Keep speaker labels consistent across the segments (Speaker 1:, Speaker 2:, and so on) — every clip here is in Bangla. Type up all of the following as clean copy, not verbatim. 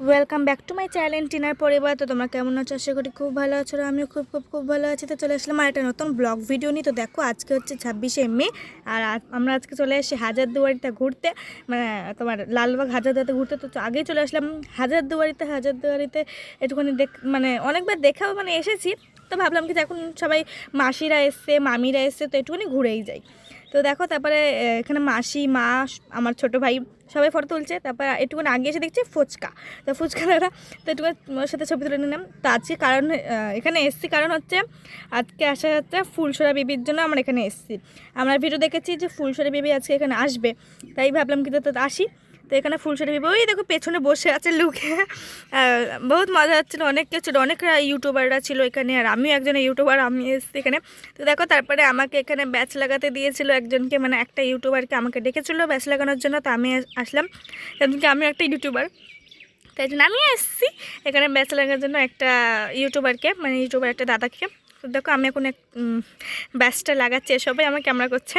Speaker 1: Welcome back to my channel টিনার পরিবার। তো তোমরা কেমন আছো? আশা করি খুব ভালো আছো। আমিও খুব ভালো আছি। তো চলে আসলাম আর একটা নতুন ব্লগ ভিডিও নিয়ে। তো দেখো আজকে হচ্ছে 26শে মে, আর আমরা আজকে চলে আসছি হাজারদুয়ারিতে ঘুরতে, মানে তোমার লালবাগ হাজারদুয়ারিতে ঘুরতে। তো আগেই চলে আসলাম হাজারদুয়ারিতে একটুখানি মানে অনেকবার দেখাও মানে এসেছি। তো ভাবলাম কি এখন সবাই মাসিরা এসছে, মামিরা এসছে, তো একটুখানি ঘুরেই যাই। তো দেখো তারপরে এখানে মাসি, মা, আমার ছোটো ভাই সবাই ফটো তুলছে। তারপর একটুখানি আগে এসে দেখছি ফুচকা, তো ফুচকা দাদা, তো একটুখানি ওর সাথে ছবি তুলে নিলাম। তো আজকে কারণ এখানে এসছি কারণ হচ্ছে আজকে আসা যাচ্ছে ফুলসরা বেবির জন্য আমরা এখানে এসছি। আমরা ভিডিও দেখেছি যে ফুলসরা বেবি আজকে এখানে আসবে, তাই ভাবলাম কি তো আসি। তো এখানে ফুলসরা বেবি ওই দেখো পেছনে বসে আছে লুকে। বহুত মজা হচ্ছিলো, অনেক কেউ ছিল, অনেকরা ইউটিউবাররা ছিল এখানে, আর আমিও একজন ইউটিউবার, আমি এসেছি এখানে। তো দেখো তারপরে আমাকে এখানে ব্যাচ লাগাতে দিয়েছিল একজনকে, মানে একটা ইউটিউবারকে আমাকে ডেকেছিলো ব্যাচ লাগানোর জন্য। তো আমি আসলাম, এমনকি আমিও একটা ইউটিউবার, তাই জন্য আমি এসেছি এখানে ব্যাচ লাগানোর জন্য একটা ইউটিউবারকে, মানে ইউটিউবার একটা দাদাকে। তো দেখো আমি এখন ব্যাচটা লাগাচ্ছি, সবাই আমার ক্যামেরা করছে,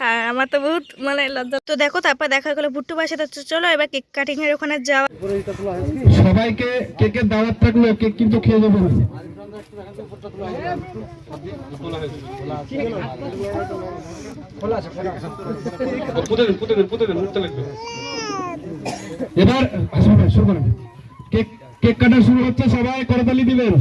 Speaker 1: আর আমার তো বহুত মানে লজ্জা। তো দেখো তারপর দেখা গেলো ভুট্টু বাসে। তো চলো এবার কেক কাটিংয়ের ওখানে যাওয়া।
Speaker 2: সবাইকে কেকের দাওয়াত থাকলো, কেক কিন্তু খেয়ে যাবেন। এবার শুরু করেন, কেক কাটা শুরু হচ্ছে, সবাই করতালি দিবেন।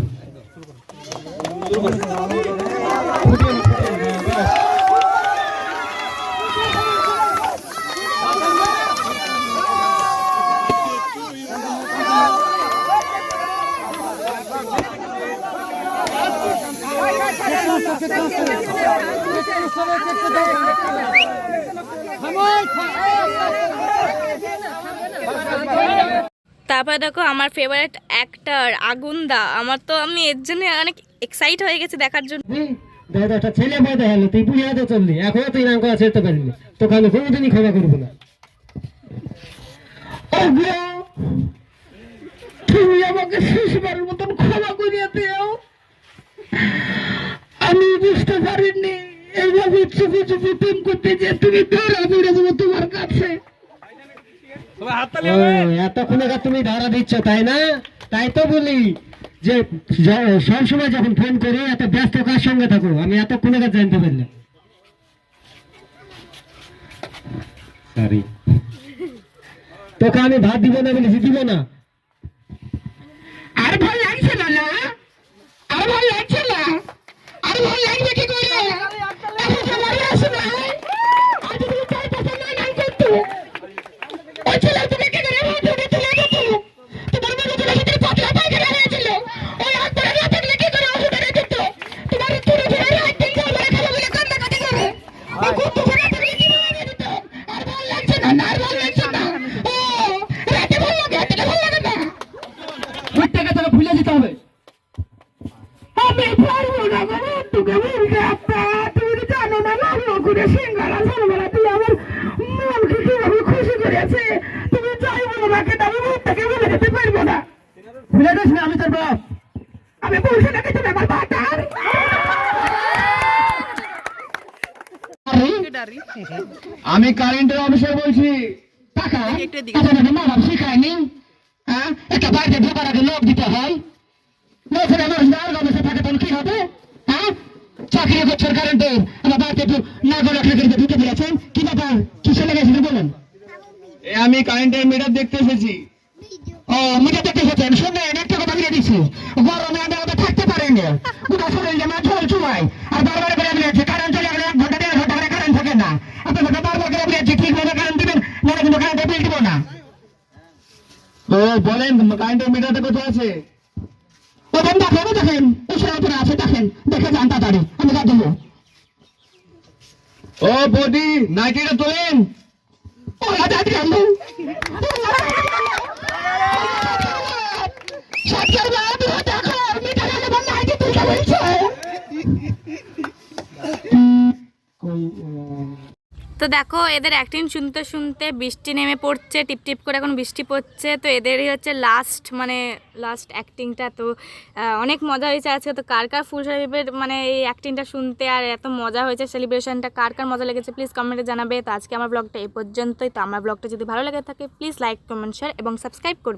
Speaker 1: তারপরে দেখো আমার ফেভারিট অ্যাক্টর আগুনদা, আমার তো আমি এর জন্য অনেক এক্সাইট হয়ে গেছি দেখার জন্য।
Speaker 3: দাদাটা ছেলে বয়স হলো, তুই বুঝে তো চললি, এখনো তুই নাম করা ছেড়তে পারবি, তোকে আমি কোনোদিনই ক্ষমা করবো না। তুমি আমাকে শেষবারের মতন ক্ষমা করিয়া দিও, আমি বুঝতে পারিনি এইভাবে চুপি চুপি প্রেম করতে যে তুমি ধরা পড়ে যাবো তোমার কাছে। এতক্ষণে তুমি ধরা দিচ্ছ তাই না? তাই তো বলি যে সবসময় যখন ফোন করি এত ব্যস্ত কার সঙ্গে থাকো, আমি এতক্ষণে জানতে পারলাম। সরি, তোকে আমি ভাত দিব না বলেছি, দিব না। আর ভাই লাগছে না, আর ভাই লাগছে না, আর ভাই লাগবে কি করে? ভুলে যেতে হবে। আমি পারবো না বাবা, তোকে বলতে তুমি জানো না, লাভ করে সিঙ্গারা সরবরাহ তুই আমার মনকে কিভাবে খুশি করেছে। তুমি যাই বলো না কেন, আমি মুখ থেকে বলে যেতে পারবো না। ভুলে যাস না, আমি তোর বাপ, আমি বলছি না তুমি আমার বাটার। আমি কারেন্টের অফিসে বলছি, টাকা মারাম শিখায়নি, হ্যাঁ? একটা বাড়িতে ঢোকার আগে লোক দিতে হয়, কি হবে? হ্যাঁ, চাকরি করছে কারেন্টে, আমার বাড়িতে না করে ঢুকে দিয়েছেন, কি ব্যাপার, কিসে লেগেছিল বলেন? আমি কারেন্টের মিটার দেখতে এসেছি। ও মিটার দেখতে এসেছেন, শুনলেন একটা কথা বলে দিচ্ছি, গরমে আমি আমাদের থাকতে পারিনি, গোটা শরীর যেমন ঝোল চুমাই, আর বারবার করে বলেছি কারেন্ট চলে গেলে 1 ঘন্টা 1.5 ঘন্টা করে কারেন্ট থাকে না, আপনি বারবার করে বলেছি ঠিকভাবে কারেন্ট দিবেন, নাহলে কিন্তু কারেন্টের বিল দিব না। ও বলেন কারেন্টের মিটারটা কোথায় আছে? দেখেন দেখেন ঈশ্বরের উপরে আছে, দেখেন দেখে যান তাড়াতাড়ি, আমি যা দেবো। ও বডি নাইটিটা তোলেন। ও রাজা দিলাম
Speaker 1: তো দেখো এদের অ্যাক্টিং শুনতে শুনতে বৃষ্টি নেমে পড়ছে, টিপটিপ করে এখন বৃষ্টি পড়ছে। তো এদেরই হচ্ছে লাস্ট অ্যাক্টিংটা। তো অনেক মজা হয়েছে আজকে। তো কার কার ফুলসরা বেবির মানে এই অ্যাক্টিংটা শুনতে আর এত মজা হয়েছে, সেলিব্রেশনটা কার কার মজা লেগেছে প্লিজ কমেন্টে জানাবে। তো আজকে আমার ব্লগটা এই পর্যন্তই। তো আমার ব্লগটা যদি ভালো লেগে থাকে প্লিজ লাইক, কমেন্ট, শেয়ার এবং সাবস্ক্রাইব করবে।